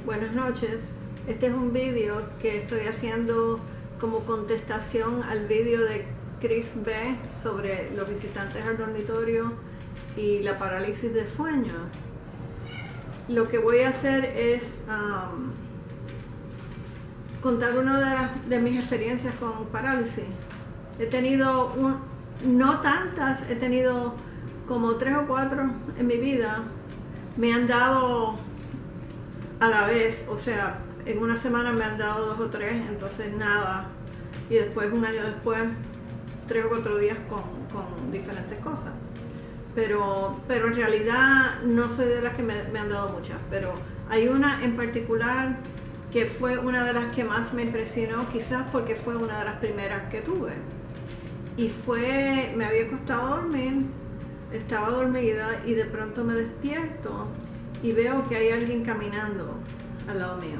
Buenas noches. Este es un vídeo que estoy haciendo como contestación al vídeo de Chris B. sobre los visitantes al dormitorio y la parálisis de sueño. Lo que voy a hacer es contar una de mis experiencias con parálisis. He tenido, no tantas, he tenido como 3 o 4 en mi vida. Me han dado a la vez, o sea, en una semana me han dado 2 o 3, entonces nada. Y después, un año después, 3 o 4 días con diferentes cosas. Pero en realidad no soy de las que me han dado muchas, pero hay una en particular que fue una de las que más me impresionó, quizás porque fue una de las primeras que tuve. Y me había costado dormir, estaba dormida y de pronto me despierto y veo que hay alguien caminando al lado mío.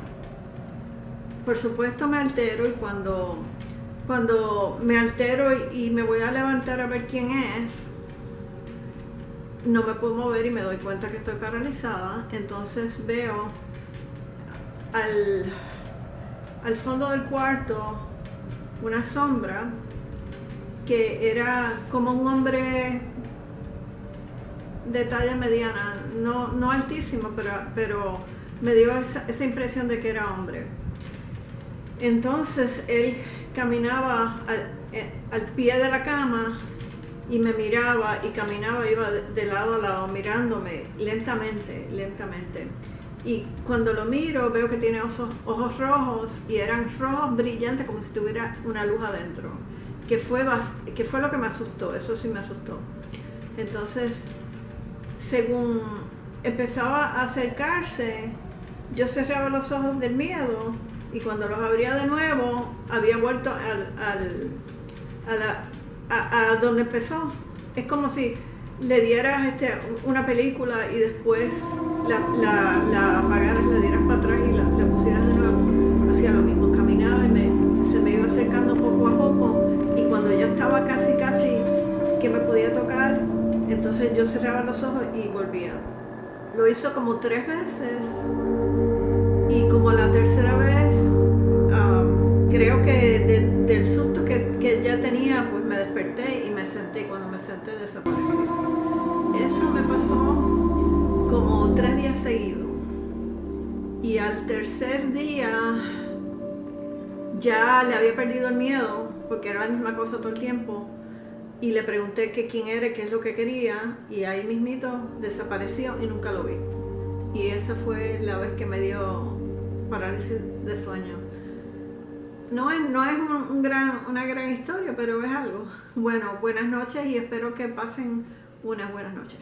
Por supuesto me altero, y cuando me altero y me voy a levantar a ver quién es, no me puedo mover y me doy cuenta que estoy paralizada. Entonces veo al fondo del cuarto una sombra que era como un hombre de talla mediana, no altísimo, pero me dio esa impresión de que era hombre. Entonces él caminaba al pie de la cama y me miraba y caminaba, iba de lado a lado mirándome lentamente. Y cuando lo miro veo que tiene ojos rojos, y eran rojos brillantes como si tuviera una luz adentro, que fue lo que me asustó. Eso sí me asustó. Entonces, según empezaba a acercarse, yo cerraba los ojos del miedo, y cuando los abría de nuevo había vuelto a donde empezó. Es como si le dieras una película y después la apagaras, la dieras para atrás y la pusieras de nuevo. Hacía lo mismo, caminaba y se me iba acercando poco a poco, y cuando ya estaba casi que me podía tocar, entonces yo cerraba los ojos y volvía. Lo hizo como 3 veces, y como la tercera vez, creo que del susto que ya tenía, pues me desperté y me senté, y cuando me senté desapareció. Eso me pasó como 3 días seguidos, y al tercer día ya le había perdido el miedo, porque era la misma cosa todo el tiempo, y le pregunté que quién era y qué es lo que quería, y ahí mismito desapareció y nunca lo vi. Y esa fue la vez que me dio parálisis de sueño. No es una gran historia, pero es algo. Bueno, buenas noches y espero que pasen unas buenas noches.